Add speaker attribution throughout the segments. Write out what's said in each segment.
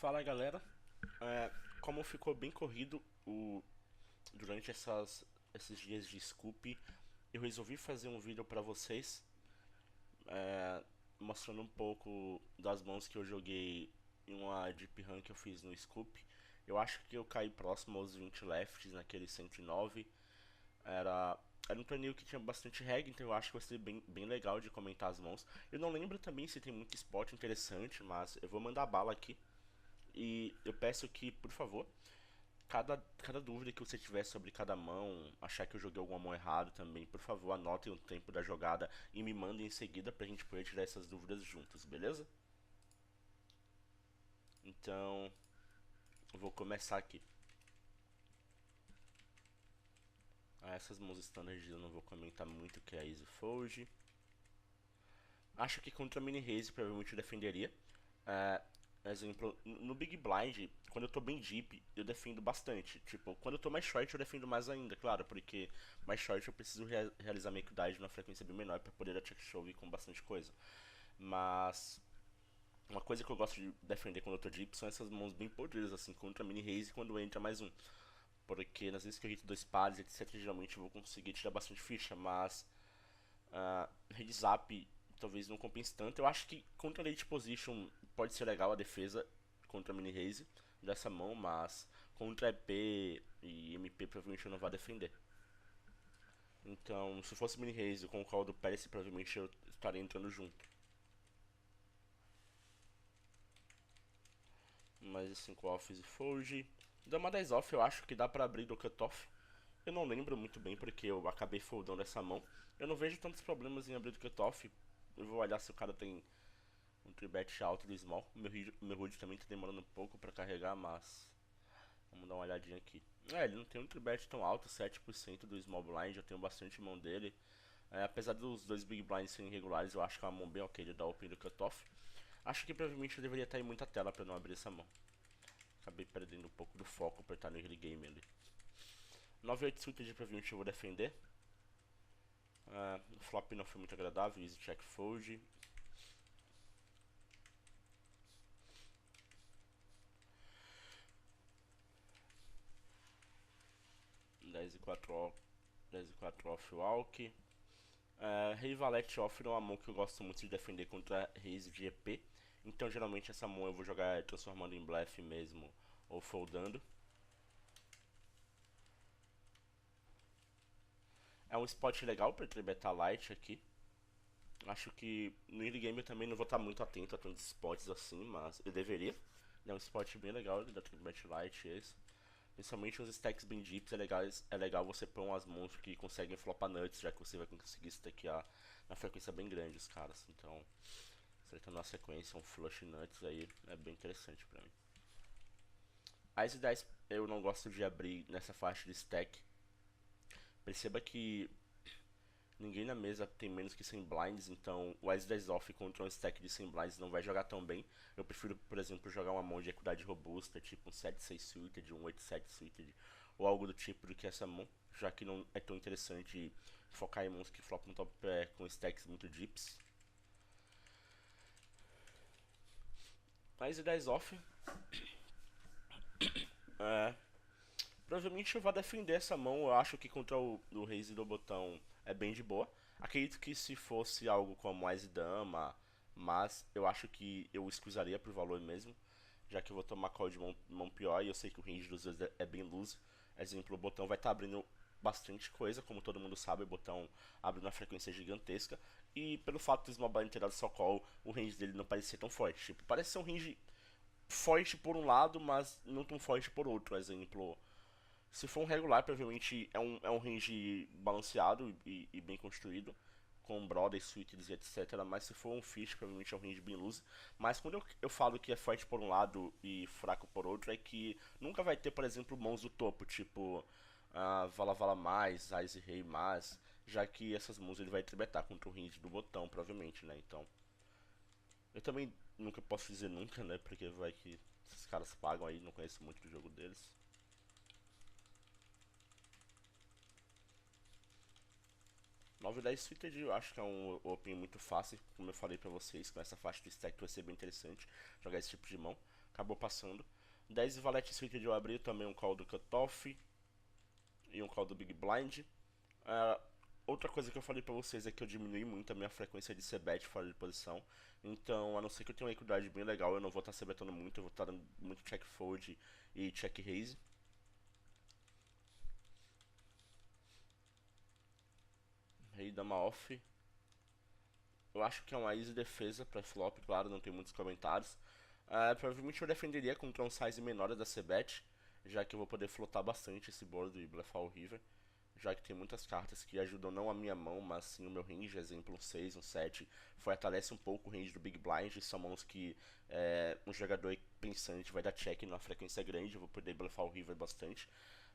Speaker 1: Fala galera, É, como ficou bem corrido durante esses dias de Scoop, eu resolvi fazer um vídeo pra vocês mostrando um pouco das mãos que eu joguei em uma Deep Run que eu fiz no Scoop. Eu acho que eu caí próximo aos 20 lefts naquele 109. Era, era um torneio que tinha bastante reggae, então eu acho que vai ser bem legal de comentar as mãos. Eu não lembro também se tem muito spot interessante, mas eu vou mandar bala aqui. E eu peço que, por favor, cada dúvida que você tiver sobre cada mão, achar que eu joguei alguma mão errado também, por favor, anotem o tempo da jogada e me mandem em seguida pra gente poder tirar essas dúvidas juntos, beleza? Então, eu vou começar aqui. Essas mãos standard eu não vou comentar muito, que é a Easy Fold. Acho que contra a Mini Raze provavelmente eu defenderia. É, exemplo, no Big Blind, quando eu tô bem deep, eu defendo bastante. Tipo, quando eu tô mais short, eu defendo mais ainda, claro, porque mais short eu preciso realizar minha equidade numa frequência bem menor pra poder check shove com bastante coisa. Mas uma coisa que eu gosto de defender quando eu tô deep são essas mãos bem podres, assim, contra a Mini Raze quando entra mais um. Porque nas vezes que eu hito dois pares, etc, geralmente eu vou conseguir tirar bastante ficha, mas heads up talvez não compense tanto. Eu acho que contra late position pode ser legal a defesa contra mini raise dessa mão, mas contra EP e MP provavelmente eu não vou defender. Então, se fosse mini raise com o call do Pérez, provavelmente eu estaria entrando junto. Mas assim, com off e fold. Dama 10 off eu acho que dá pra abrir do cutoff. Eu não lembro muito bem porque eu acabei foldando essa mão. Eu não vejo tantos problemas em abrir do cutoff. Eu vou olhar se o cara tem um tribet alto do small. Meu HUD também tá demorando um pouco pra carregar, mas vamos dar uma olhadinha aqui. Ele não tem um tribet tão alto, 7% do small blind, eu tenho bastante mão dele. Apesar dos dois big blinds serem irregulares, eu acho que é uma mão bem ok de dar open do cutoff. Acho que provavelmente eu deveria estar em muita tela pra não abrir essa mão. Acabei perdendo um pouco do foco por estar no early game ali. 9-8 suited provavelmente eu vou defender. O flop não foi muito agradável, easy check fold. 10 e 4 off, 10 e 4 off walk. Rei Valete off é uma mão que eu gosto muito de defender contra reis de EP. Então geralmente essa mão eu vou jogar transformando em bluff mesmo ou foldando. É um spot legal para tribetar light aqui. Acho que no early game eu também não vou estar muito atento a tantos spots assim, mas eu deveria. É um spot bem legal da tribet light esse. Principalmente os stacks bem deeps, é legal você pôr umas mãos que conseguem flopar nuts, já que você vai conseguir stackear na frequência bem grande os caras. Então, acertando a sequência, um flush nuts aí é bem interessante pra mim. As ideias eu não gosto de abrir nessa faixa de stack. Perceba que ninguém na mesa tem menos que 100 blinds, então o As 10 off contra um stack de 100 blinds não vai jogar tão bem. Eu prefiro, por exemplo, jogar uma mão de equidade robusta, tipo um 7-6 suited, um 8-7 suited, ou algo do tipo do que essa mão, já que não é tão interessante focar em mãos que flopam no top pair com stacks muito deeps. As 10 off, provavelmente eu vou defender essa mão. Eu acho que contra o raise do botão é bem de boa. Acredito que se fosse algo como As Dama, mas eu acho que eu escusaria por valor mesmo, já que eu vou tomar call de mão pior e eu sei que o range dos dois é bem loose. Exemplo, o botão vai estar abrindo bastante coisa, como todo mundo sabe, o botão abre uma frequência gigantesca. E pelo fato do Small Blind ter dado só call, o range dele não parece ser tão forte. Tipo, parece ser um range forte por um lado, mas não tão forte por outro. Exemplo, se for um regular, provavelmente é um range balanceado e bem construído, com brothers, suites e etc. Mas se for um fish, provavelmente é um range bem loose. Mas quando eu falo que é forte por um lado e fraco por outro, é que nunca vai ter, por exemplo, mãos do topo, tipo Vala Vala mais, Ice Rei mais, já que essas mãos ele vai tribetar contra o range do botão, provavelmente, né? Então, eu também nunca posso dizer nunca, né? Porque vai que esses caras pagam aí, não conheço muito do jogo deles. 9-10 Suited eu acho que é um open muito fácil, como eu falei pra vocês, com essa faixa de stack vai ser bem interessante jogar esse tipo de mão. acabou passando. 10 valete suited eu abri também um call do cutoff e um call do big blind. Ah, outra coisa que eu falei pra vocês é que eu diminui muito a minha frequência de c-bet fora de posição. Então, a não ser que eu tenha uma equidade bem legal, eu não vou estar c-betando muito, eu vou estar dando muito check fold e check raise. Rei dama off. Eu acho que é uma easy defesa pra flop, claro, não tem muitos comentários. Provavelmente eu defenderia contra um size menor da c-bet, já que eu vou poder flotar bastante esse board e bluffar o river. Já que tem muitas cartas que ajudam não a minha mão, mas sim o meu range, exemplo um 6, um 7, fortalece um pouco o range do Big Blind, são mãos que um jogador pensante vai dar check numa frequência grande, eu vou poder bluffar o river bastante,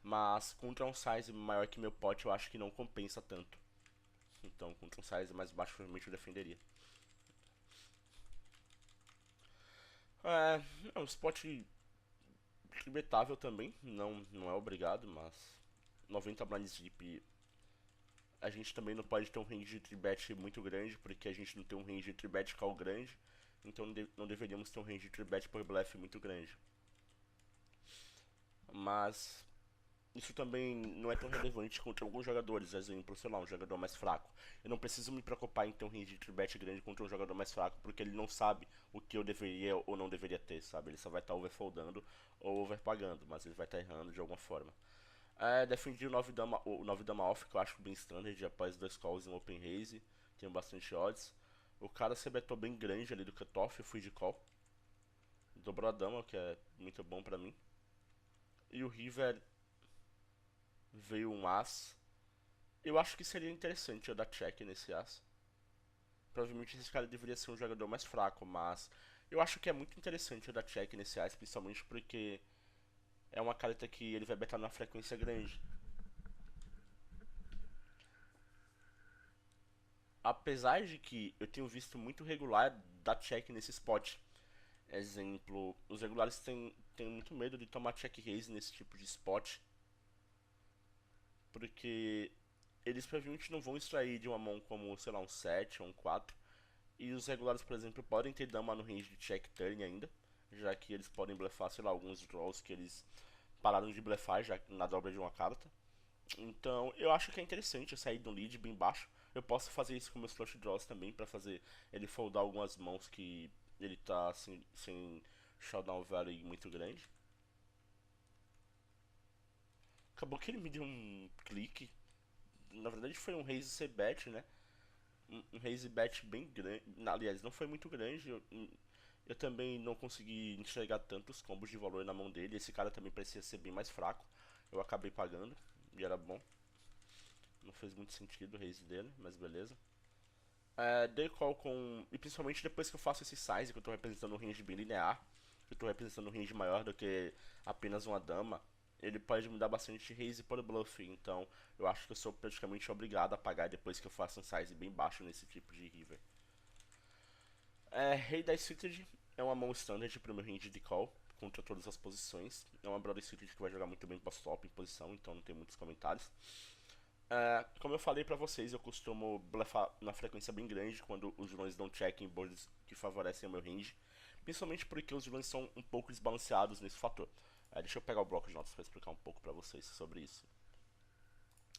Speaker 1: mas contra um size maior que meu pot eu acho que não compensa tanto, então contra um size mais baixo provavelmente eu defenderia. É um spot tribetável também, não é obrigado, mas 90 blinds deep a gente também não pode ter um range de tribet muito grande, porque a gente não tem um range de tribet call grande, então não deveríamos ter um range de tribet por bluff muito grande. Mas isso também não é tão relevante contra alguns jogadores, exemplo, sei lá, um jogador mais fraco. Eu não preciso me preocupar em ter um range de tribet grande contra um jogador mais fraco, porque ele não sabe o que eu deveria ou não deveria ter, sabe? Ele só vai estar overfoldando ou overpagando, mas ele vai estar errando de alguma forma. Defendi o 9 dama off, que eu acho bem standard, após 2 calls em open raise, tenho bastante odds. O cara se betou bem grande ali do cutoff, eu fui de call. Dobrou a dama, que é muito bom pra mim. E o river veio um as. Eu acho que seria interessante eu dar check nesse as. Provavelmente esse cara deveria ser um jogador mais fraco, mas eu acho que é muito interessante eu dar check nesse as, principalmente porque é uma carta que ele vai betar numa frequência grande. Apesar de que eu tenho visto muito regular dar check nesse spot. Exemplo, os regulares têm muito medo de tomar check raise nesse tipo de spot, porque eles provavelmente não vão extrair de uma mão como, sei lá, um 7 ou um 4. E os regulares, por exemplo, podem ter dama no range de check turn ainda, já que eles podem blefar, sei lá, alguns draws que eles pararam de blefar já na dobra de uma carta. Então, eu acho que é interessante eu sair de um lead bem baixo. Eu posso fazer isso com meus flush draws também, pra fazer ele foldar algumas mãos que ele tá sem showdown value muito grande. Acabou que ele me deu um clique. Na verdade foi um raise c-bet, né? Um raise bet bem grande. Aliás, não foi muito grande. Eu também não consegui enxergar tantos combos de valor na mão dele. Esse cara também parecia ser bem mais fraco. Eu acabei pagando e era bom. Não fez muito sentido o raise dele, mas beleza. Dei call com. E principalmente depois que eu faço esse size, que eu tô representando um range bem linear, que eu tô representando um range maior do que apenas uma dama, ele pode me dar bastante raise por bluff. Então eu acho que eu sou praticamente obrigado a pagar depois que eu faço um size bem baixo nesse tipo de river. Rei da Suited é uma mão standard pro meu range de call contra todas as posições. É uma Brother Suited que vai jogar muito bem post-flop em posição, então não tem muitos comentários. Como eu falei pra vocês, eu costumo bluffar na frequência bem grande quando os vilões dão check em boards que favorecem o meu range. Principalmente porque os vilões são um pouco desbalanceados nesse fator. Deixa eu pegar o bloco de notas para explicar um pouco pra vocês sobre isso.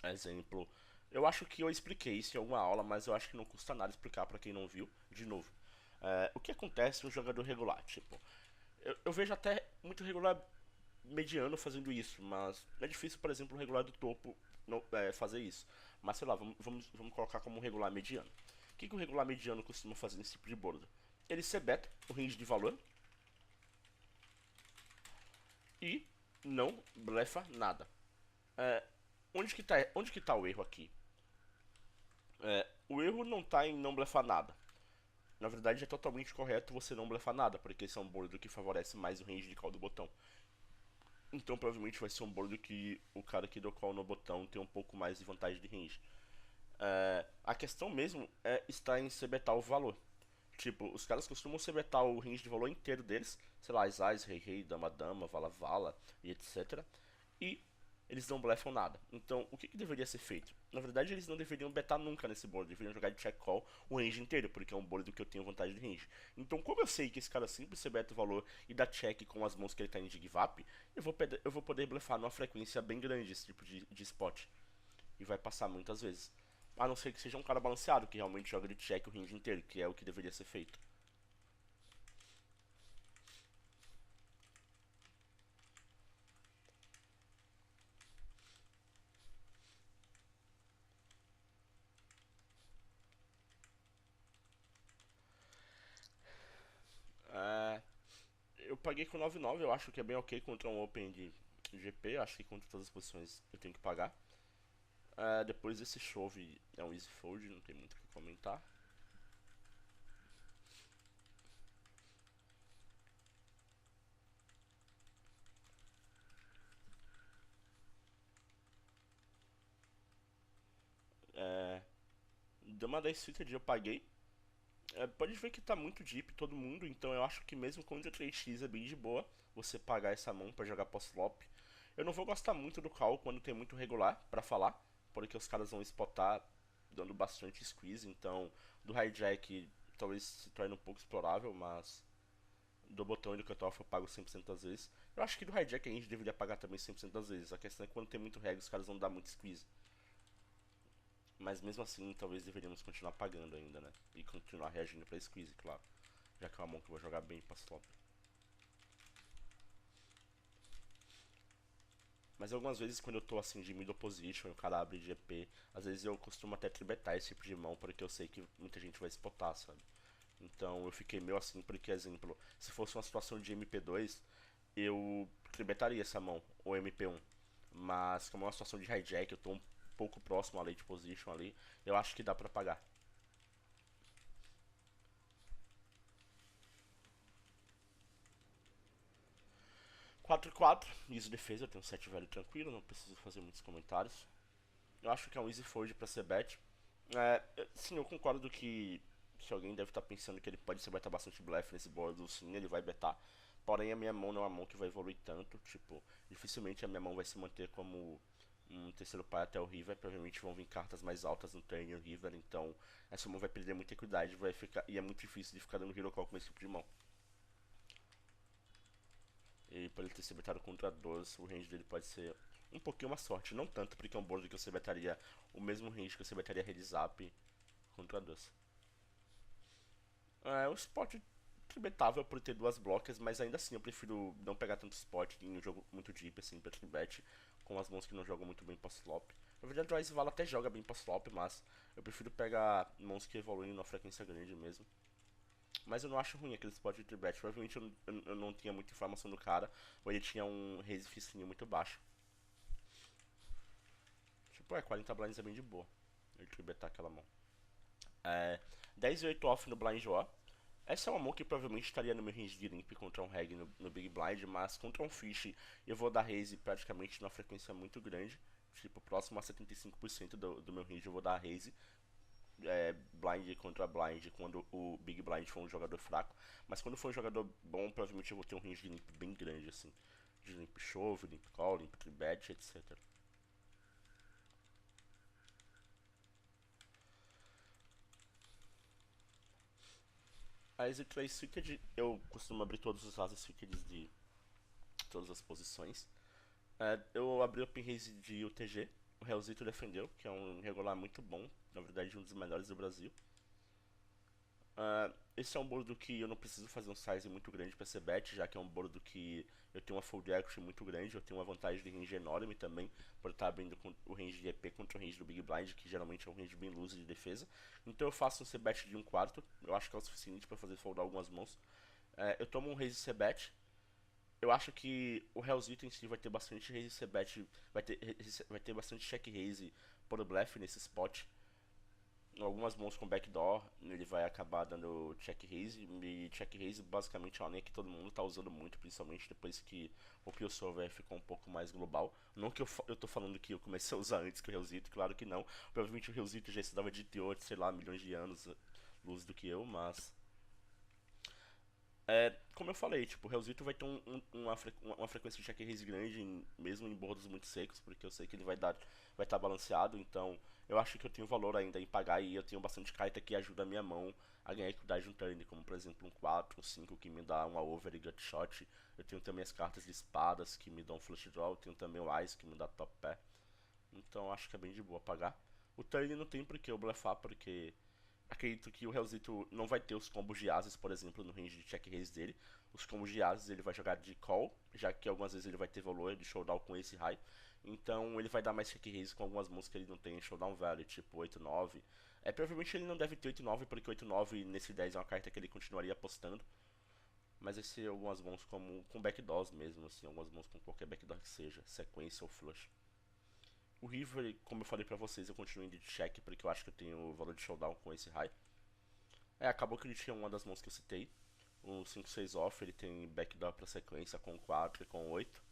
Speaker 1: Exemplo, eu acho que eu expliquei isso em alguma aula, mas eu acho que não custa nada explicar pra quem não viu, de novo. O que acontece no jogador regular? Tipo, eu vejo até muito regular mediano fazendo isso, mas é difícil, por exemplo, um regular do topo fazer isso. Mas sei lá, vamos colocar como um regular mediano. O que o regular mediano costuma fazer nesse tipo de board? Ele sebeta o range de valor e não blefa nada. Onde que tá o erro aqui? O erro não tá em não blefar nada. Na verdade é totalmente correto você não blefar nada, porque esse é um board que favorece mais o range de call do botão. Então provavelmente vai ser um board que o cara que deu call no botão tem um pouco mais de vantagem de range. A questão mesmo está em sebetar o valor. Tipo, os caras costumam sebetar o range de valor inteiro deles, sei lá, As, Rei, Rei, Dama, Dama, Vala, Vala e etc. E eles não blefam nada. Então, o que deveria ser feito? Na verdade, eles não deveriam betar nunca nesse board, deveriam jogar de check call o range inteiro, porque é um board do que eu tenho vantagem de range. Então, como eu sei que esse cara sempre se beta o valor e dá check com as mãos que ele tá em give up, eu vou poder blefar numa frequência bem grande esse tipo de spot. E vai passar muitas vezes. A não ser que seja um cara balanceado, que realmente joga de check o range inteiro, que é o que deveria ser feito. É, eu paguei com 9,9, eu acho que é bem ok contra um Open de GP, acho que contra todas as posições eu tenho que pagar. Depois desse chove é um easy fold, não tem muito o que comentar. É, Dama 10 suited eu paguei. Pode ver que tá muito deep todo mundo, então eu acho que mesmo contra 3x é bem de boa você pagar essa mão pra jogar post-flop. Eu não vou gostar muito do call quando tem muito regular pra falar, porque os caras vão spotar dando bastante squeeze, então do hijack talvez se torne um pouco explorável, mas do botão e do cutoff eu pago 100% das vezes. Eu acho que do hijack a gente deveria pagar também 100% das vezes, a questão é que quando tem muito reg os caras vão dar muito squeeze. Mas mesmo assim, talvez deveríamos continuar pagando ainda, né? E continuar reagindo pra squeeze, claro. Já que é uma mão que eu vou jogar bem pra flop. Mas algumas vezes quando eu tô assim de middle position e o cara abre de GP, às vezes eu costumo até tribetar esse tipo de mão porque eu sei que muita gente vai spotar, sabe? Então eu fiquei meio assim porque, exemplo, se fosse uma situação de MP2, eu tribetaria essa mão, ou MP1. Mas como é uma situação de hijack, eu tô um pouco próximo à late position ali, eu acho que dá pra pagar. 4-4, easy defesa, eu tenho 7 velho tranquilo, não preciso fazer muitos comentários. Eu acho que é um easy fold pra ser bet. Sim, eu concordo que alguém deve estar pensando que ele pode ser betar bastante blefe nesse board, sim, ele vai betar. Porém, a minha mão não é uma mão que vai evoluir tanto, tipo, dificilmente a minha mão vai se manter como um terceiro pai até o river, provavelmente vão vir cartas mais altas no turn e no river, então essa mão vai perder muita equidade, vai ficar, e é muito difícil de ficar dando hero call com esse tipo de mão. E por ele ter se betado contra 12, o range dele pode ser um pouquinho uma sorte. Não tanto, porque é um board que você betaria o mesmo range que você betaria Red Zap contra 12. O spot tribetável por ter duas blocas, mas ainda assim eu prefiro não pegar tanto spot em um jogo muito deep assim pra tribet, com as mãos que não jogam muito bem post-flop. Na verdade o Ice Vala até joga bem post-flop, mas eu prefiro pegar mãos que evoluem numa frequência grande mesmo. Mas eu não acho ruim aquele spot de tribet. Provavelmente eu não tinha muita informação do cara, ou ele tinha um raise fissinho muito baixo. Tipo, 40 blinds é bem de boa. Ele tribetar aquela mão. É, 10 e 8 off no blind O. Essa é uma mão que provavelmente estaria no meu range de limp contra um reg no Big Blind, mas contra um fish eu vou dar raise praticamente numa frequência muito grande. Tipo, próximo a 75% do meu range eu vou dar raise. Blind contra blind quando o Big Blind for um jogador fraco. Mas quando for um jogador bom, provavelmente eu vou ter um range de limp bem grande, assim. De limp shove, limp call, limp tribet, etc. A Exit Trace Suited, eu costumo abrir todos os Rases Suited de todas as posições. Eu abri o Open Race de UTG, o Realzito defendeu, que é um regular muito bom, na verdade um dos melhores do Brasil. Esse é um bolo que eu não preciso fazer um size muito grande para ser bet, já que é um bolo que eu tenho uma fold equity muito grande, eu tenho uma vantagem de range enorme também, por estar abrindo o range de EP contra o range do Big Blind, que geralmente é um range bem loose de defesa. Então eu faço um c-bet de um quarto, eu acho que é o suficiente para fazer foldar algumas mãos. Eu tomo um raise c-bet, eu acho que o Hellzito em si vai ter bastante raise c-bet, vai ter bastante check raise por bluff nesse spot. Algumas mãos com backdoor, ele vai acabar dando check raise. E check raise basicamente é uma linha que todo mundo tá usando muito, principalmente depois que o Pio Solver ficou um pouco mais global. Não que eu tô falando que eu comecei a usar antes que o Hellzito, claro que não. Provavelmente o Hellzito já estudava de teor de, sei lá, milhões de anos luz do que eu, mas Como eu falei, tipo, o Hellzito vai ter uma frequência de check raise grande, mesmo em bordos muito secos, porque eu sei que ele vai estar balanceado, então eu acho que eu tenho valor ainda em pagar e eu tenho bastante carta que ajuda a minha mão a ganhar equidade no turn, como por exemplo um 4, um 5 que me dá uma over e gut shot. Eu tenho também as cartas de espadas que me dão flush draw, eu tenho também o Ice que me dá top pair, então acho que é bem de boa pagar. O turn não tem por que eu blefar, porque acredito que o Hellzito não vai ter os combos de Ases, por exemplo, no range de check raise dele. Os combos de Ases ele vai jogar de call, já que algumas vezes ele vai ter valor de showdown com esse high. Então ele vai dar mais check raise com algumas mãos que ele não tem showdown value, tipo 8-9. Provavelmente ele não deve ter 8-9, porque 8-9 nesse 10 é uma carta que ele continuaria apostando. Mas vai ser algumas mãos com backdoors mesmo, assim, algumas mãos com qualquer backdoor que seja, sequência ou flush. O River, como eu falei pra vocês, eu continuo indo de check porque eu acho que eu tenho valor de showdown com esse high. Acabou que ele tinha uma das mãos que eu citei. Um 5-6 off, ele tem backdoor pra sequência com 4 e com 8.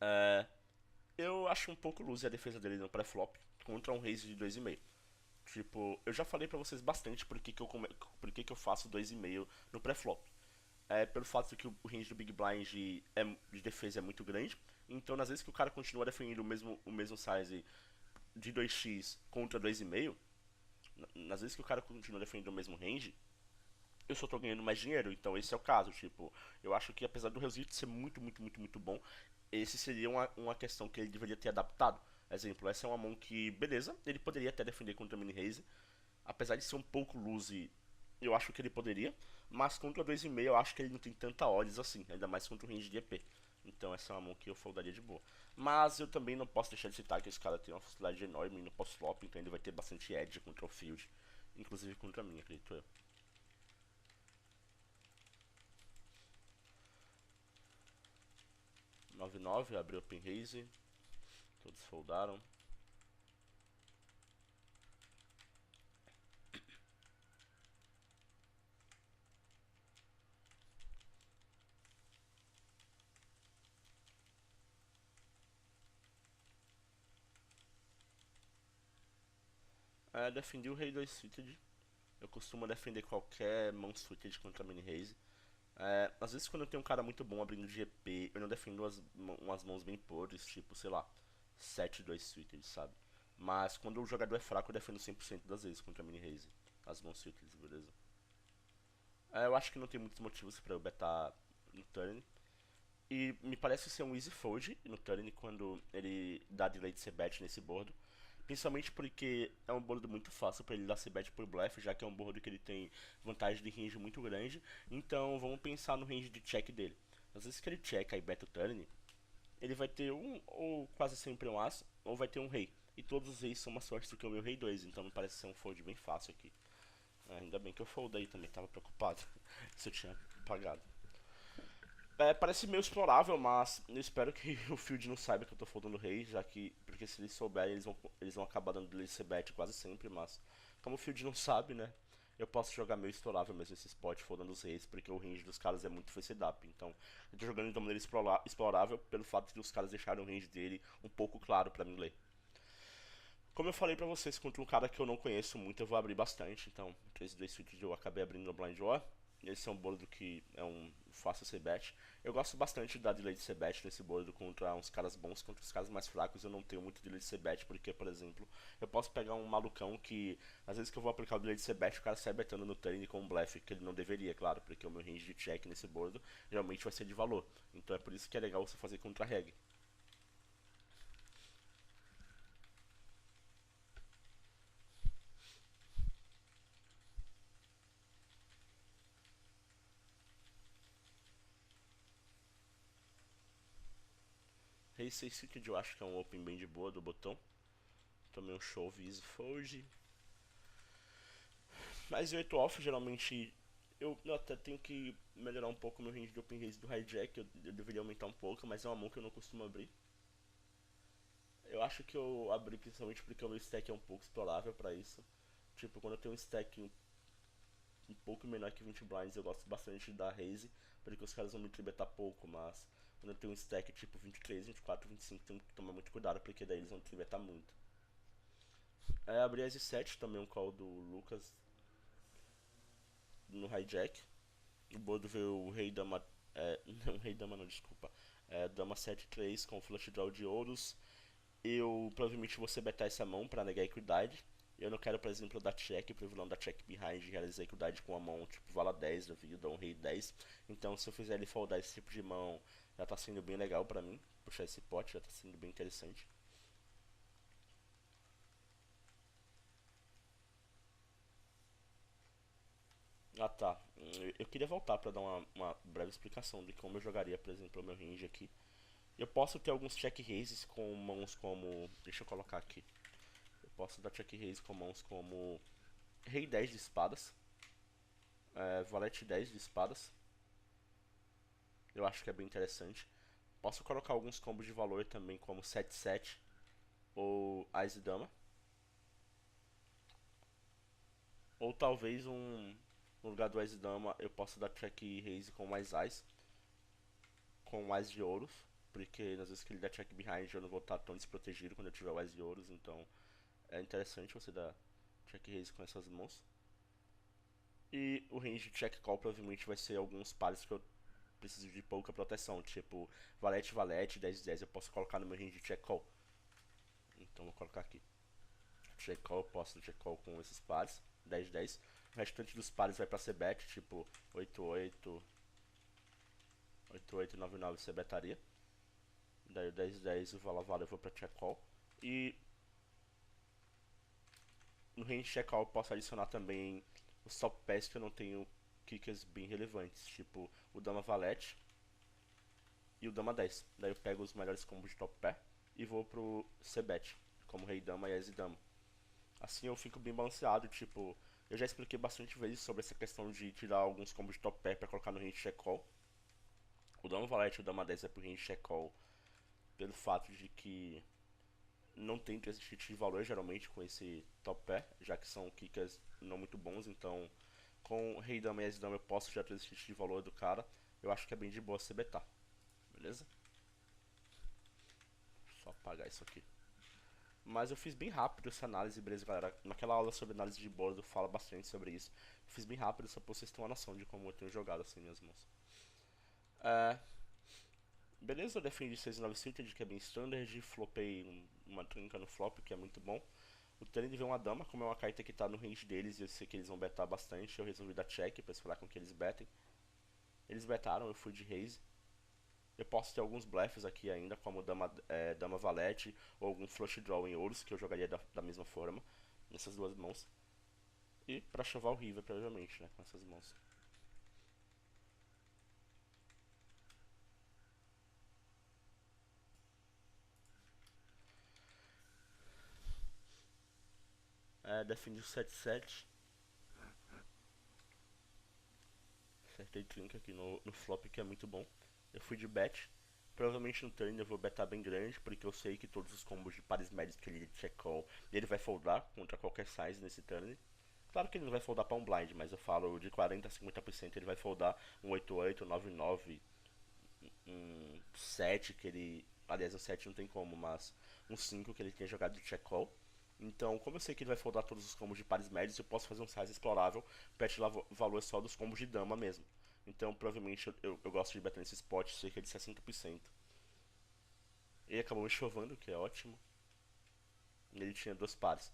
Speaker 1: É, eu acho um pouco lose a defesa dele no pré-flop contra um raise de 2,5. Tipo, eu já falei pra vocês bastante por que eu faço 2,5 no pré-flop. Pelo fato de que o range do Big Blind de defesa é muito grande. Então, nas vezes que o cara continua defendendo o mesmo size de 2x contra 2,5, nas vezes que o cara continua defendendo o mesmo range, eu só tô ganhando mais dinheiro. Então esse é o caso, tipo, eu acho que apesar do Results ser muito, muito, muito, muito bom, esse seria uma questão que ele deveria ter adaptado. Exemplo, essa é uma mão que, beleza, ele poderia até defender contra o Mini Raze, apesar de ser um pouco loose, eu acho que ele poderia, mas contra 2,5 eu acho que ele não tem tanta odds assim, ainda mais contra o range de EP. Então essa é uma mão que eu foldaria de boa. Mas eu também não posso deixar de citar que esse cara tem uma facilidade enorme no post-flop, então ele vai ter bastante edge contra o field, inclusive contra mim, acredito eu. 9-9, abriu open raise, todos foldaram. Defendi o rei 2 suited. Eu costumo defender qualquer mão suited contra mini raise. Às vezes quando eu tenho um cara muito bom abrindo GP, eu não defendo umas mãos bem podres, tipo, sei lá, 7-2 suited, sabe? Mas quando o jogador é fraco, eu defendo 100% das vezes contra mini raise. As mãos suited, beleza? Eu acho que não tem muitos motivos pra eu betar no turn. E me parece ser um easy fold no turn quando ele dá delay de c-bet nesse board. Principalmente porque é um board muito fácil para ele dar c-bet por bluff, já que é um board que ele tem vantagem de range muito grande. Então vamos pensar no range de check dele. Às vezes que ele check e beta o turn, ele vai ter um ou quase sempre um as, ou vai ter um rei. E todos os reis são mais fortes do que o meu rei 2, então me parece ser um fold bem fácil aqui. Ainda bem que eu foldei também, tava preocupado se eu tinha pagado. Parece meio explorável, mas eu espero que o Field não saiba que eu tô foldando rei, já que, porque se eles souberem, eles vão acabar dando delay c-bet quase sempre, mas como o Field não sabe, né, eu posso jogar meio explorável mesmo esse spot foldando os reis, porque o range dos caras é muito face up, então eu tô jogando de uma maneira explorável pelo fato de os caras deixarem o range dele um pouco claro pra mim ler. Como eu falei pra vocês, contra um cara que eu não conheço muito, eu vou abrir bastante. Então, 3-2 suites eu acabei abrindo no Blind War. Esse é um board que é um fácil c-bet. Eu gosto bastante da delay de c-bet nesse board contra uns caras bons, contra os caras mais fracos eu não tenho muito delay de c-bet, porque, por exemplo, eu posso pegar um malucão que, às vezes que eu vou aplicar o delay de c-bet, o cara sai betando no turn com um blefe, que ele não deveria, claro, porque o meu range de check nesse board geralmente vai ser de valor. Então é por isso que é legal você fazer contra reg. Rei 6 Suited eu acho que é um open bem de boa do botão. Também um show easy fold. Mas 8 off geralmente eu até tenho que melhorar um pouco o meu range de open raise do hijack. Eu deveria aumentar um pouco, mas é uma mão que eu não costumo abrir. Eu acho que eu abri principalmente porque o meu stack é um pouco explorável pra isso. Tipo, quando eu tenho um stack um pouco menor que 20 blinds, eu gosto bastante da raise, porque os caras vão me tribetar pouco, mas quando eu tenho um stack tipo 23, 24, 25, tenho que tomar muito cuidado, porque daí eles vão tribetar muito. Abri as 7 também um call do Lucas no hijack. O Bordo veio o Rei Dama. Não, Rei Dama não, desculpa. Dama 7-3 com Flush Draw de ouros. Eu provavelmente vou ser betar essa mão pra negar a equidade. Eu não quero, por exemplo, dar check pro vilão da check behind e realizar a equidade com a mão tipo vala 10 da vida, ou rei 10. Então se eu fizer ele foldar esse tipo de mão, já tá sendo bem legal pra mim. Puxar esse pote já tá sendo bem interessante. Ah tá, eu queria voltar pra dar uma breve explicação de como eu jogaria, por exemplo, o meu range aqui. Eu posso ter alguns check raises com mãos como. Deixa eu colocar aqui. Eu posso dar check raise com mãos como Rei 10 de espadas, Valete 10 de espadas. Eu acho que é bem interessante. Posso colocar alguns combos de valor também, como 7-7 ou Ás e Dama. Ou talvez no lugar do Ás e Dama eu possa dar check raise com mais Ás, com Ás de ouros. Porque às vezes que ele der check behind eu não vou estar tão desprotegido quando eu tiver o Ás de ouros. Então é interessante você dar check raise com essas mãos. E o range de check call provavelmente vai ser alguns pares que eu preciso de pouca proteção, tipo Valete Valete 10-10 eu posso colocar no meu range de check call. Então vou colocar aqui. Check call, eu posso check call com esses pares, 10-10. O restante dos pares vai pra C-bet, tipo 8-8, 8-8, 9-9 você betaria. Daí o 10-10 o Vala Vala eu vou pra check call. E no range de check call eu posso adicionar também os top pairs que eu não tenho kickers bem relevantes, tipo o Dama Valete e o Dama 10. Daí eu pego os melhores combos de top pair e vou pro C-bet, como Rei Dama e As e Dama. Assim eu fico bem balanceado, tipo, eu já expliquei bastante vezes sobre essa questão de tirar alguns combos de top pair pra colocar no range check call. O Dama Valete e o Dama 10 é pro range check call pelo fato de que não tem transist de valor geralmente com esse top pair, já que são kickers não muito bons, então com Rei Dama e As Dama eu posso tirar transist de valor do cara. Eu acho que é bem de boa se betar, beleza? Só apagar isso aqui. Mas eu fiz bem rápido essa análise, beleza, galera? Naquela aula sobre análise de bordo fala bastante sobre isso. Eu fiz bem rápido, só pra vocês terem uma noção de como eu tenho jogado assim minhas mãos. É, beleza, eu defendi 6-9 Suited, que é bem standard. Flopei uma trinca no flop, que é muito bom. O turn veio uma dama, como é uma carta que tá no range deles e eu sei que eles vão betar bastante, eu resolvi dar check pra esperar com que eles betem. Eles betaram, eu fui de raise. Eu posso ter alguns bleffs aqui ainda, como Dama Valete ou algum flush draw em ouros, que eu jogaria da mesma forma, nessas duas mãos. E pra chovar o River, provavelmente, né, com essas mãos. Defendi o 7-7. Acertei trinca aqui no flop, que é muito bom. Eu fui de bet. Provavelmente no turn eu vou betar bem grande, porque eu sei que todos os combos de pares médios que ele check-call, ele vai foldar contra qualquer size nesse turn. Claro que ele não vai foldar pra um blind, mas eu falo de 40 a 50% ele vai foldar um 8-8, 9-9, um 7 que ele. Aliás, o 7 não tem como, mas um 5 que ele tinha jogado de check call. Então, como eu sei que ele vai foldar todos os combos de pares médios, eu posso fazer um size explorável pra tirar valor só dos combos de dama mesmo. Então, provavelmente, eu gosto de betar nesse spot cerca de 60%. Ele acabou me chovando, que é ótimo. Ele tinha dois pares.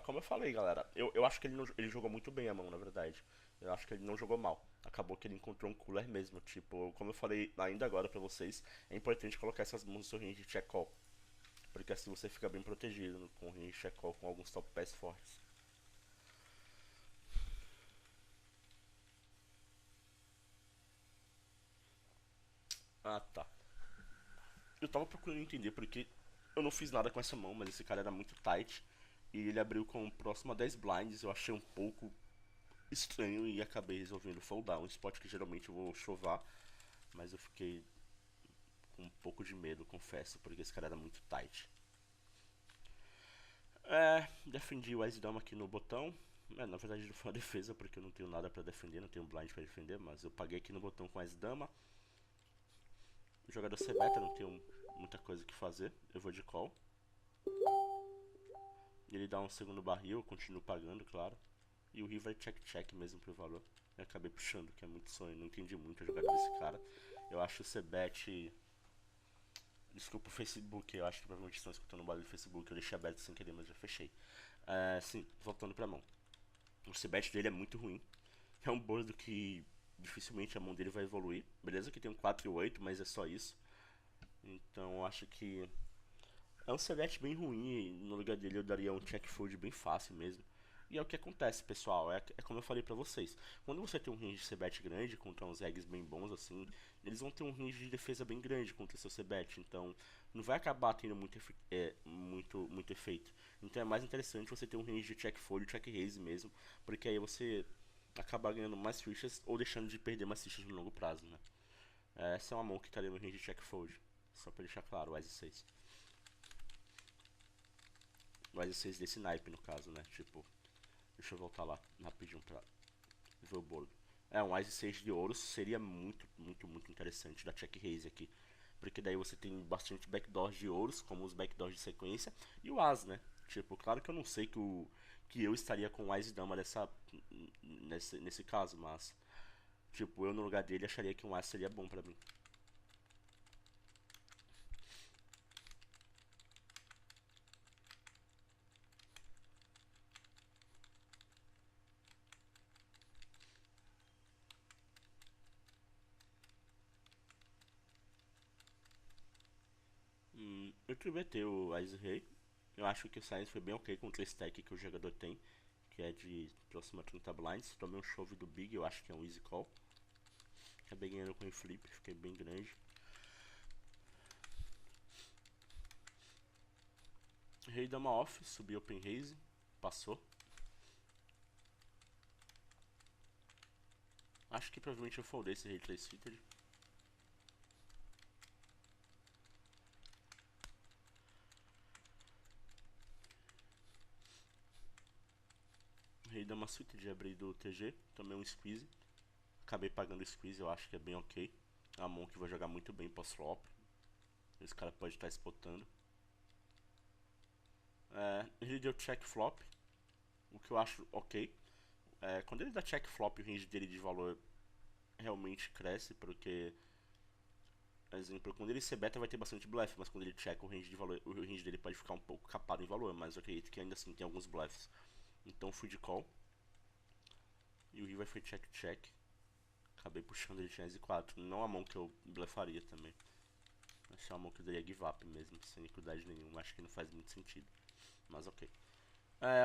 Speaker 1: Como eu falei, galera, eu acho que ele jogou muito bem a mão, na verdade. Eu acho que ele não jogou mal. Acabou que ele encontrou um cooler mesmo. Tipo, como eu falei ainda agora pra vocês, é importante colocar essas mãos no seu range de check call. Porque assim você fica bem protegido com o range de check call com alguns top pairs fortes. Ah, tá. Eu tava procurando entender porque eu não fiz nada com essa mão, mas esse cara era muito tight. E ele abriu com próximo a 10 blinds. Eu achei um pouco estranho e acabei resolvendo foldar. Um spot que geralmente eu vou chovar. Mas eu fiquei com um pouco de medo, confesso, porque esse cara era muito tight. Defendi o Ice Dama aqui no botão. Na verdade não foi uma defesa, porque eu não tenho nada pra defender, não tenho blind pra defender, mas eu paguei aqui no botão com Ice Dama. O jogador C-Beta, não tenho muita coisa que fazer, eu vou de call. Ele dá um segundo barril, eu continuo pagando, claro. E o River check-check mesmo pro valor. Eu acabei puxando, que é muito sonho. Não entendi muito a jogada desse cara. Eu acho o Cebet. Desculpa o Facebook, eu acho que provavelmente estão escutando o barulho do Facebook. Eu deixei aberto sem querer, mas já fechei. Sim, voltando pra mão. O Cebet dele é muito ruim. É um board que dificilmente a mão dele vai evoluir. Beleza que tem um 4 e 8, mas é só isso. Então eu acho que é um select bem ruim e no lugar dele eu daria um check fold bem fácil mesmo. E é o que acontece, pessoal. É como eu falei pra vocês. Quando você tem um range de c-bet grande contra uns eggs bem bons assim, eles vão ter um range de defesa bem grande contra seu c-bet. Então não vai acabar tendo muito efeito. Então é mais interessante você ter um range de check fold, check raise mesmo, porque aí você acaba ganhando mais fichas ou deixando de perder mais fichas no longo prazo, né? Essa é uma mão que estaria no range de check fold. Só pra deixar claro, o Wise 6. O Wise 6 desse naipe, no caso, né? Tipo, deixa eu voltar lá rapidinho pra ver o bolo. Um Wise 6 de ouros seria muito interessante da check raise aqui. Porque daí você tem bastante backdoors de ouros, como os backdoors de sequência, e o As, né? Tipo, claro que eu não sei que eu estaria com o Wise Dama nesse caso, mas tipo, eu no lugar dele acharia que um As seria bom pra mim. Eu tribetei o Ice Rei. Eu acho que o Science foi bem ok contra o stack que o jogador tem, que é de próxima 30 blinds. Tomei um chove do Big, eu acho que é um easy call. Acabei ganhando com o flip, fiquei bem grande. Rei dama off, subi open raise, passou. Acho que provavelmente eu foldei esse rei 3 fitted. Rei dama suite de abrir do TG, tomei um squeeze. Acabei pagando o squeeze, eu acho que é bem ok. A mão que vai jogar muito bem pós-flop. Esse cara pode estar spotando. Ele deu check flop, o que eu acho ok. Quando ele dá check flop, o range dele de valor realmente cresce, porque, por exemplo, quando ele ser beta vai ter bastante bluff, mas quando ele check o range de valor, o range dele pode ficar um pouco capado em valor, mas eu acredito que ainda assim tem alguns bluffs. Então fui de call. E o river foi check check. Acabei puxando ele de 4. Não a mão que eu blefaria também. Acho que é uma mão que eu daria give up mesmo, sem dificuldade nenhuma. Acho que não faz muito sentido. Mas ok.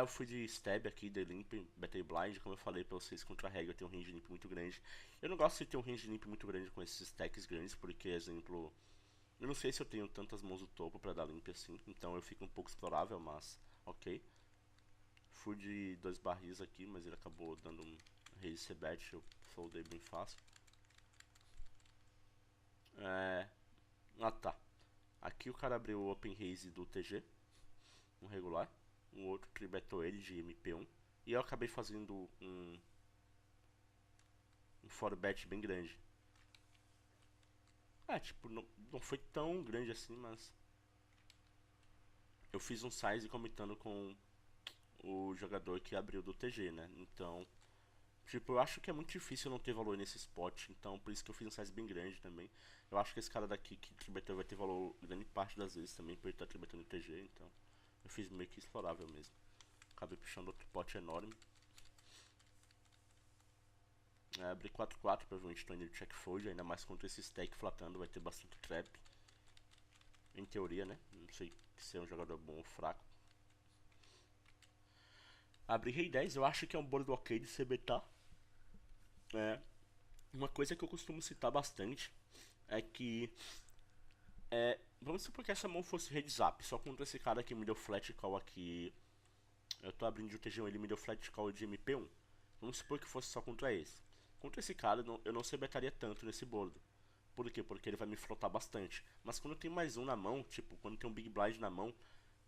Speaker 1: Eu fui de stab aqui, de limp, batei blind, como eu falei pra vocês, contra a regra eu tenho um range limp muito grande. Eu não gosto de ter um range limp muito grande com esses stacks grandes, porque, exemplo, eu não sei se eu tenho tantas mãos do topo pra dar limp assim, então eu fico um pouco explorável, mas ok. Fui de 2 barris aqui, mas ele acabou dando um raise c-bet, eu foldei bem fácil. Tá. Aqui o cara abriu o open raise do TG, um regular. Um outro tribetou ele de MP1. E eu acabei fazendo um for bet bem grande. Tipo, não foi tão grande assim, mas eu fiz um size comitando com o jogador que abriu do TG, né? Então, tipo, eu acho que é muito difícil não ter valor nesse spot, então por isso que eu fiz um size bem grande também. Eu acho que esse cara daqui que tribetou vai ter valor grande parte das vezes também, por ele estar tribetando TG, então eu fiz meio que explorável mesmo. Acabei puxando outro pote enorme. Abri 4-4, provavelmente estou indo de check fold, ainda mais contra esse stack flatando, vai ter bastante trap. Em teoria, né? Não sei se é um jogador bom ou fraco. Abri rei 10, eu acho que é um board ok de CBTA. Uma coisa que eu costumo citar bastante é que vamos supor que essa mão fosse heads up, só contra esse cara que me deu flat call aqui. Eu tô abrindo de UTG1, ele me deu flat call de MP1. Vamos supor que fosse só contra esse. Contra esse cara, eu não CBetaria tanto nesse board. Por quê? Porque ele vai me flotar bastante. Mas quando tem mais um na mão, tipo, quando tem um Big Blind na mão,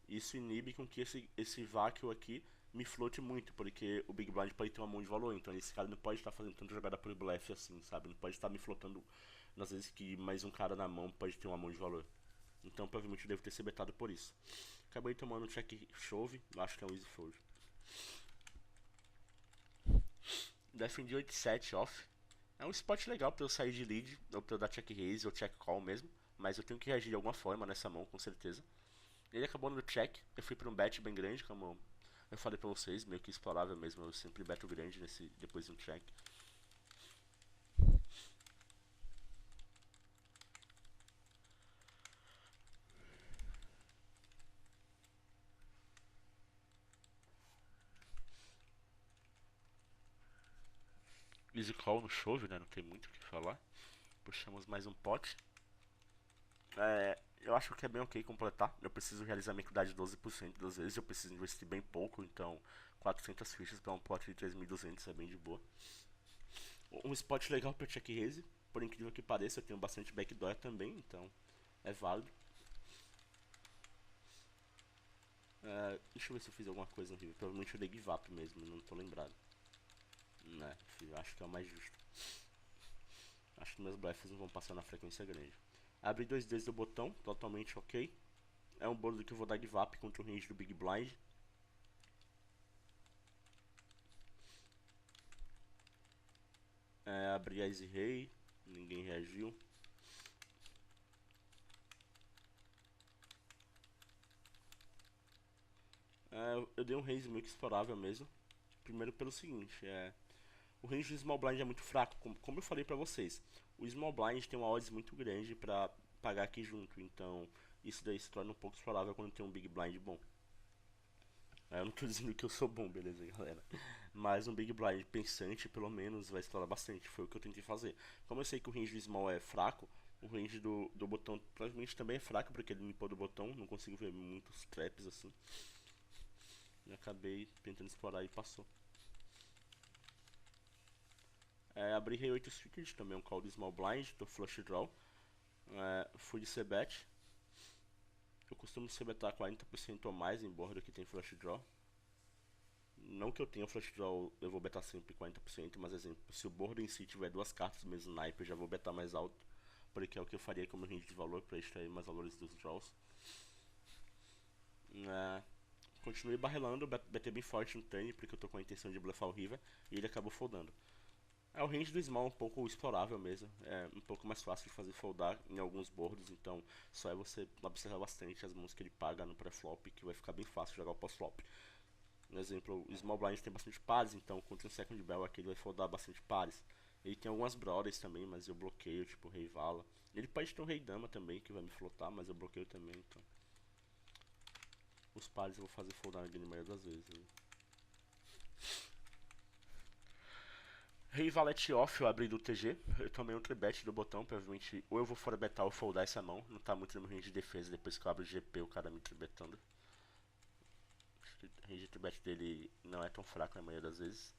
Speaker 1: isso inibe com que esse vácuo aqui me flote muito, porque o Big Blind pode ter uma mão de valor, então esse cara não pode estar fazendo tanta jogada por bluff assim, sabe? Não pode estar me flotando nas vezes que mais um cara na mão pode ter uma mão de valor. Então provavelmente eu devo ter CBetado por isso. Acabei tomando um check chove, eu acho que é um easy fold. Defendi 8-7 off. É um spot legal pra eu sair de lead, ou pra eu dar check raise ou check call mesmo. Mas eu tenho que reagir de alguma forma nessa mão, com certeza. Ele acabou no check, eu fui pra um bet bem grande, como eu falei pra vocês, meio que explorável mesmo. Eu sempre beto grande nesse, depois de um check. Easy call no chove, né? Não tem muito o que falar. Puxamos mais um pote. Eu acho que é bem ok completar. Eu preciso realizar minha equidade de 12% das vezes. Eu preciso investir bem pouco, então 400 fichas para um pote de 3.200 é bem de boa. Um spot legal para check raise. Por incrível que pareça, eu tenho bastante backdoor também, então é válido. Deixa eu ver se eu fiz alguma coisa no River. Provavelmente eu dei give up mesmo, não tô lembrado. Né, acho que é o mais justo. Acho que meus bluffs não vão passar na frequência grande. Abri dois dedos do botão, totalmente ok. É um bolo que eu vou dar give up contra o range do Big Blind. Abri a Easy Rei, ninguém reagiu. Eu dei um raise meio que explorável mesmo. Primeiro pelo seguinte, o range do Small Blind é muito fraco, como eu falei pra vocês. O Small Blind tem uma odds muito grande pra pagar aqui junto, então isso daí se torna um pouco explorável quando tem um Big Blind bom. Eu não tô dizendo que eu sou bom, beleza, galera? Mas um Big Blind pensante, pelo menos, vai explorar bastante. Foi o que eu tentei fazer. Como eu sei que o range do Small é fraco, o range do botão provavelmente também é fraco, porque ele limpou do botão. Não consigo ver muitos traps assim. E acabei tentando explorar e passou. Abri Rei 8 Secret, também um call do Small Blind, do Flush Draw. Fui de C-Bet. Eu costumo C-betar 40% ou mais em bordo que tem Flush Draw. Não que eu tenha Flush Draw, eu vou betar sempre 40%, mas exemplo, se o board em si tiver duas cartas do mesmo naipe, eu já vou betar mais alto, porque é o que eu faria como range de valor para extrair mais valores dos draws. Continuei barrelando, betei bem forte no turn, porque eu tô com a intenção de bluffar o River, e ele acabou foldando. O range do Small é um pouco explorável mesmo, é um pouco mais fácil de fazer foldar em alguns boards, então só é você observar bastante as mãos que ele paga no pré-flop, que vai ficar bem fácil jogar o pós-flop. Por exemplo, o Small Blind tem bastante pares, então contra um Second Bell aqui ele vai foldar bastante pares. Ele tem algumas Brothers também, mas eu bloqueio, tipo Rei Vala. Ele pode ter um Rei Dama também, que vai me flotar, mas eu bloqueio também, então. Os pares eu vou fazer foldar na grande maioria das vezes. Né? Rei Valete off, eu abri do TG. Eu tomei um tribet do botão, provavelmente ou eu vou fora betar ou foldar essa mão. Não tá muito no meu range de defesa, depois que eu abro o GP o cara me tribetando. O range de tribet dele não é tão fraco na maioria das vezes.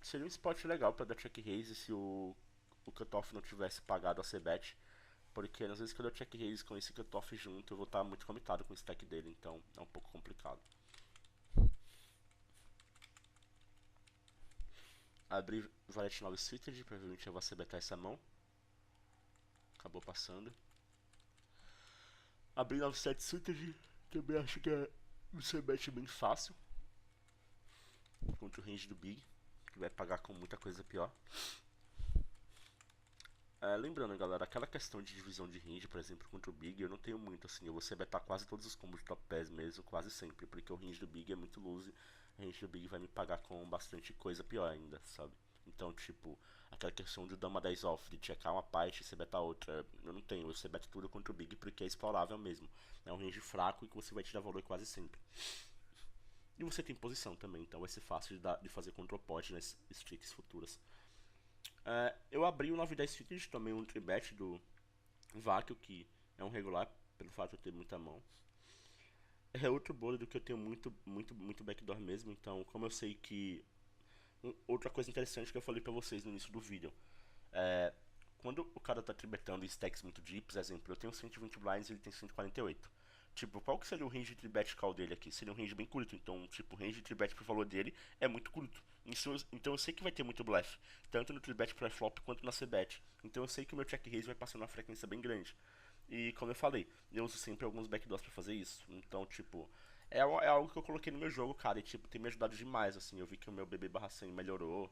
Speaker 1: Seria um spot legal pra dar check raise se o cutoff não tivesse pagado a C-Bet. Porque às vezes que eu dou check raise com esse cutoff junto, eu vou estar muito comitado com o stack dele, então é um pouco complicado. Abri Valete 9 Suited, provavelmente eu vou C-betar essa mão. Acabou passando. Abri 9-7 Suited, também acho que é um C-bet bem fácil. Contra o range do Big, que vai pagar com muita coisa pior. Lembrando, galera, aquela questão de divisão de range, por exemplo, contra o Big, eu não tenho muito assim. Eu vou betar quase todos os combos de top pass mesmo, quase sempre, porque o range do Big é muito loose. O range do Big vai me pagar com bastante coisa pior ainda, sabe? Então, tipo, aquela questão de dama 10 off, de checar uma parte e betar outra, eu não tenho. Eu beto tudo contra o Big porque é explorável mesmo. É um range fraco e que você vai tirar valor quase sempre. E você tem posição também, então vai ser fácil de fazer control pot nas streaks futuras. Eu abri o 910 Fitness, tomei um tribet do Váquio, que é um regular, pelo fato de eu ter muita mão. É outro bolo do que eu tenho muito backdoor mesmo, então como eu sei que... Outra coisa interessante que eu falei pra vocês no início do vídeo. Quando o cara tá tribetando stacks muito deep, por exemplo, eu tenho 120 blinds e ele tem 148. Tipo, qual que seria o range de tribet call dele aqui? Seria um range bem curto, então, tipo, o range de tribet pro valor dele é muito curto. Então eu sei que vai ter muito bluff, tanto no tribet pré-flop quanto na c-bet. Então eu sei que o meu check raise vai passar numa frequência bem grande. E como eu falei, eu uso sempre alguns backdoors pra fazer isso. Então, tipo, é algo que eu coloquei no meu jogo, cara, e tipo, tem me ajudado demais, assim, eu vi que o meu BB/100 melhorou,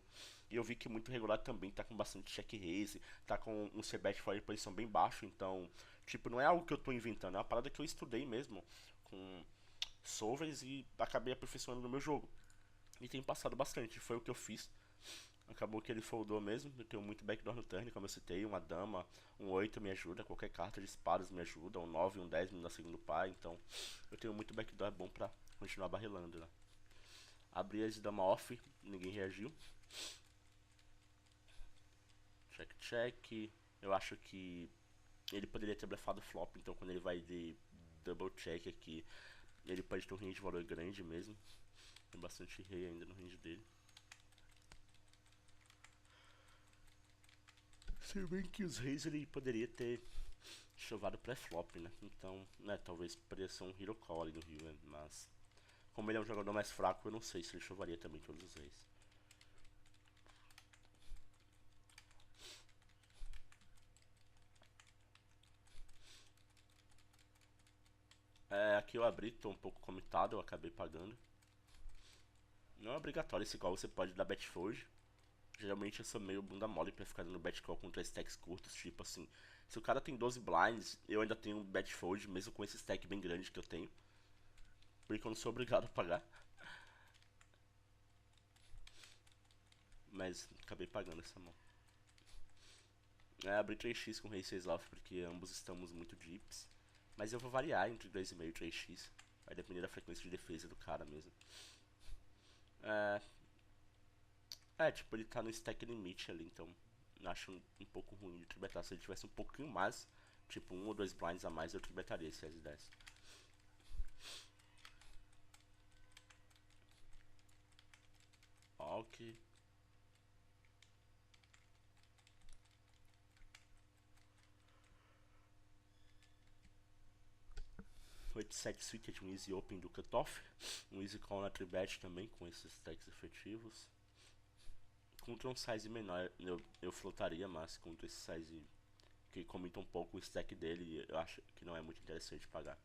Speaker 1: e eu vi que muito regular também tá com bastante check raise, tá com um CBET fora de posição bem baixo, então, tipo, não é algo que eu tô inventando, é uma parada que eu estudei mesmo, com solvers e acabei aperfeiçoando no meu jogo. E tem passado bastante, foi o que eu fiz. Acabou que ele foldou mesmo. Eu tenho muito backdoor no turn, como eu citei. Uma dama, um 8 me ajuda. Qualquer carta de espadas me ajuda. Um 9, um 10 me dá segundo par. Então eu tenho muito backdoor bom pra continuar barrilando, né? Abri as dama off, ninguém reagiu. Check, check. Eu acho que ele poderia ter blefado flop. Então quando ele vai de double check aqui, ele pode ter um range de valor grande mesmo. Tem bastante rei ainda no range dele. Se bem que os reis ele poderia ter chovado pré-flop, né? Então, né, talvez poderia ser um hero call ali no Rio, né? Mas como ele é um jogador mais fraco, eu não sei se ele chovaria também todos os reis. É, aqui eu abri, tô um pouco comitado, eu acabei pagando. Não é obrigatório esse call, você pode dar bet fold. Geralmente eu sou meio bunda mole pra ficar dando bet call contra stacks curtos, tipo assim. Se o cara tem 12 blinds, eu ainda tenho um bet fold, mesmo com esse stack bem grande que eu tenho. Porque eu não sou obrigado a pagar. Mas acabei pagando essa mão. É, abri 3x com rei 6 off porque ambos estamos muito deeps. Mas eu vou variar entre 2,5 e 3x. Vai depender da frequência de defesa do cara mesmo. É, tipo, ele tá no stack limite ali, então eu acho um pouco ruim de tribetar. Se ele tivesse um pouquinho mais, tipo um ou dois blinds a mais, eu tribetaria esse S10. Ok. 8-7 suited, um easy open do cutoff. Um easy call na tribet também, com esses stacks efetivos. Contra um size menor, eu flotaria, mas contra esse size que comenta um pouco o stack dele, eu acho que não é muito interessante pagar.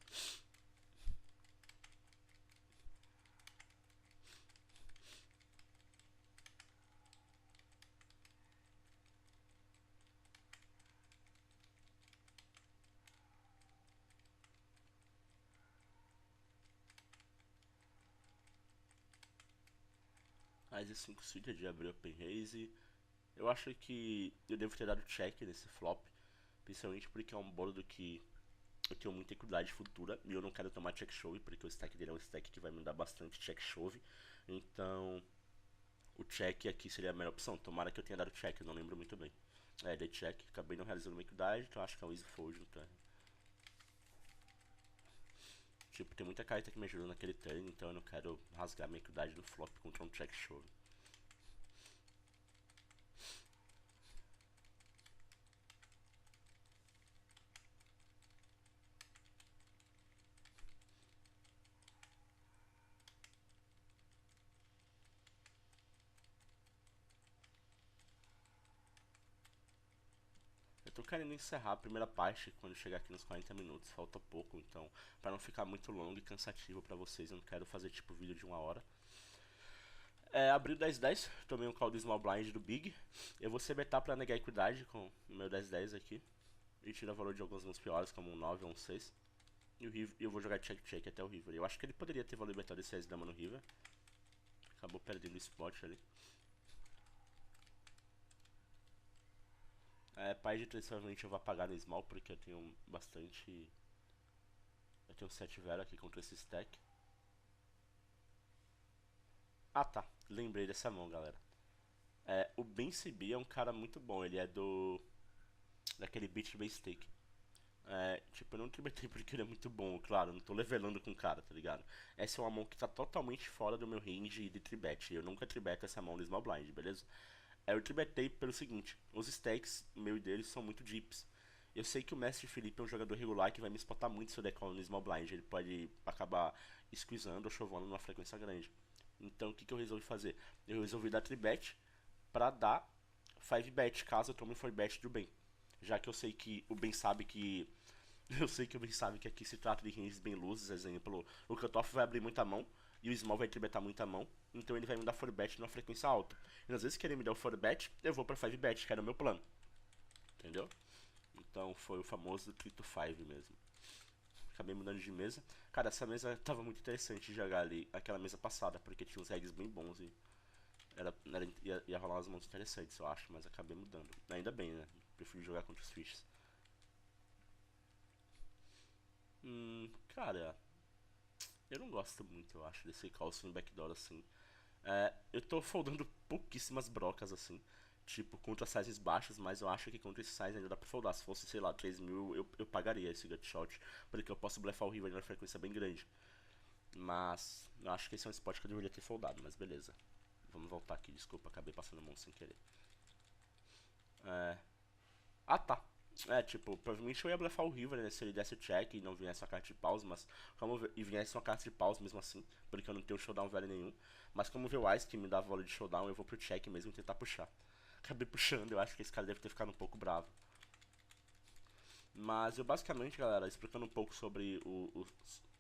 Speaker 1: Mas e 5 suited de abrir open raise. Eu acho que eu devo ter dado check nesse flop, principalmente porque é um bolo que eu tenho muita equidade futura e eu não quero tomar check shove, porque o stack dele é um stack que vai me dar bastante check shove. Então, o check aqui seria a melhor opção. Tomara que eu tenha dado check, eu não lembro muito bem. É, dei check, acabei não realizando uma equidade, então acho que é um easy fold no turn. Tipo, tem muita carta que me ajudou naquele turn, então eu não quero rasgar minha equidade no flop contra um check shove. Eu tô querendo encerrar a primeira parte quando chegar aqui nos 40 minutos, falta pouco, então para não ficar muito longo e cansativo pra vocês, eu não quero fazer tipo vídeo de 1 hora. É, abriu 10-10, tomei um call do Small Blind do Big. Eu vou CBtar pra negar a equidade com o meu 10-10 aqui. E tirar valor de alguns mãos piores, como um 9 ou um 6. E o River, eu vou jogar check-check até o River. Eu acho que ele poderia ter valor libertado esse S-Dama no River. Acabou perdendo o spot ali. É, pai de 3 provavelmente eu vou apagar no Small, porque eu tenho bastante... Eu tenho 7 Vera aqui contra esse stack. Ah tá, lembrei dessa mão, galera. É, o Ben CB é um cara muito bom, ele é daquele Beat Base Stake. É, tipo, eu não tribetei porque ele é muito bom, claro, não tô levelando com o cara, tá ligado? Essa é uma mão que tá totalmente fora do meu range de tribet. Eu nunca tribeto essa mão no Small Blind, beleza? Eu tribetei pelo seguinte: os stacks, meu e deles, são muito deeps. Eu sei que o Mestre Felipe é um jogador regular que vai me spotar muito se eu decolar no Small Blind. Ele pode acabar squeezando ou chovando numa frequência grande. Então o que eu resolvi fazer? Eu resolvi dar tribet pra dar 5 bet caso eu tome 4 bet do Ben. Já que eu sei que o Ben sabe que Eu sei que vocês sabem que aqui se trata de ranges bem luzes, exemplo, o cutoff vai abrir muita mão e o small vai tribetar muita mão, então ele vai me dar 4bet numa frequência alta. E às vezes que ele me der o 4bet, eu vou pra 5bet, que era o meu plano. Entendeu? Então foi o famoso 3 to 5 mesmo. Acabei mudando de mesa. Cara, essa mesa tava muito interessante de jogar ali, aquela mesa passada, porque tinha uns regs bem bons e ia rolar umas mãos interessantes, eu acho, mas acabei mudando. Ainda bem, né? Prefiro jogar contra os fishes. Cara, eu não gosto muito, eu acho, desse calcinho backdoor assim. Eu tô foldando pouquíssimas brocas assim. Tipo, contra sizes baixas, mas eu acho que contra esse size ainda dá pra foldar. Se fosse, sei lá, 3.000, eu pagaria esse gutshot. Porque eu posso blefar o river numa frequência bem grande. Mas eu acho que esse é um spot que eu deveria ter foldado, mas beleza. Vamos voltar aqui, desculpa, acabei passando a mão sem querer. Ah, tá. Tipo, provavelmente eu ia blefar o River, né, se ele desse check e não viesse uma carta de pause, mas e viesse uma carta de pause mesmo assim, porque eu não tenho showdown velho nenhum. Mas como o Wise que me dá volley de showdown, eu vou pro check mesmo e tentar puxar. Acabei puxando, eu acho que esse cara deve ter ficado um pouco bravo. Mas eu basicamente, galera, explicando um pouco sobre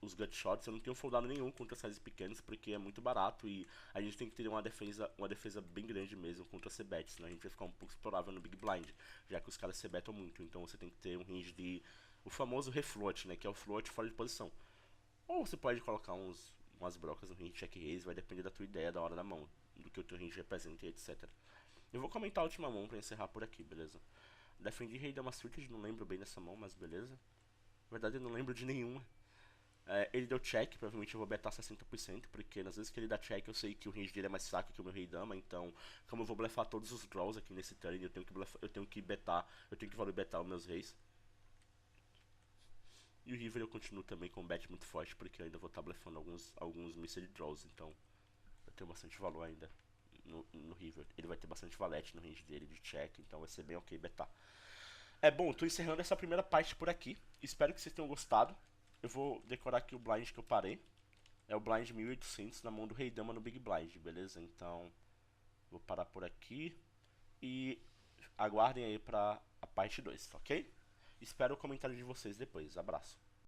Speaker 1: os gut shots, eu não tenho foldado nenhum contra sizes pequenos porque é muito barato e a gente tem que ter uma defesa bem grande mesmo contra c-bet, senão a gente vai ficar um pouco explorável no big blind, já que os caras c-betam muito, então você tem que ter um range de o famoso refloat, né, que é o float fora de posição. Ou você pode colocar umas brocas no range check raise, vai depender da tua ideia da hora da mão, do que o teu range representa e etc. Eu vou comentar a última mão pra encerrar por aqui, beleza? Defendi Rei Dama Suited, não lembro bem dessa mão, mas beleza. Na verdade eu não lembro de nenhuma. Ele deu check, provavelmente eu vou betar 60%, porque nas vezes que ele dá check eu sei que o range dele é mais fraco que o meu Rei Dama, então como eu vou blefar todos os draws aqui nesse turn, eu tenho que valor betar os meus reis. E o River eu continuo também com um bet muito forte, porque eu ainda vou estar blefando alguns missile draws, então eu tenho bastante valor ainda no River. Ele vai ter bastante valete no range dele de check, então vai ser bem ok betar. Bom, tô encerrando essa primeira parte por aqui. Espero que vocês tenham gostado. Eu vou decorar aqui o blind que eu parei. É o blind 1800 na mão do Rei Dama no Big Blind, beleza? Então, vou parar por aqui. E aguardem aí pra a parte 2, ok? Espero o comentário de vocês depois. Abraço.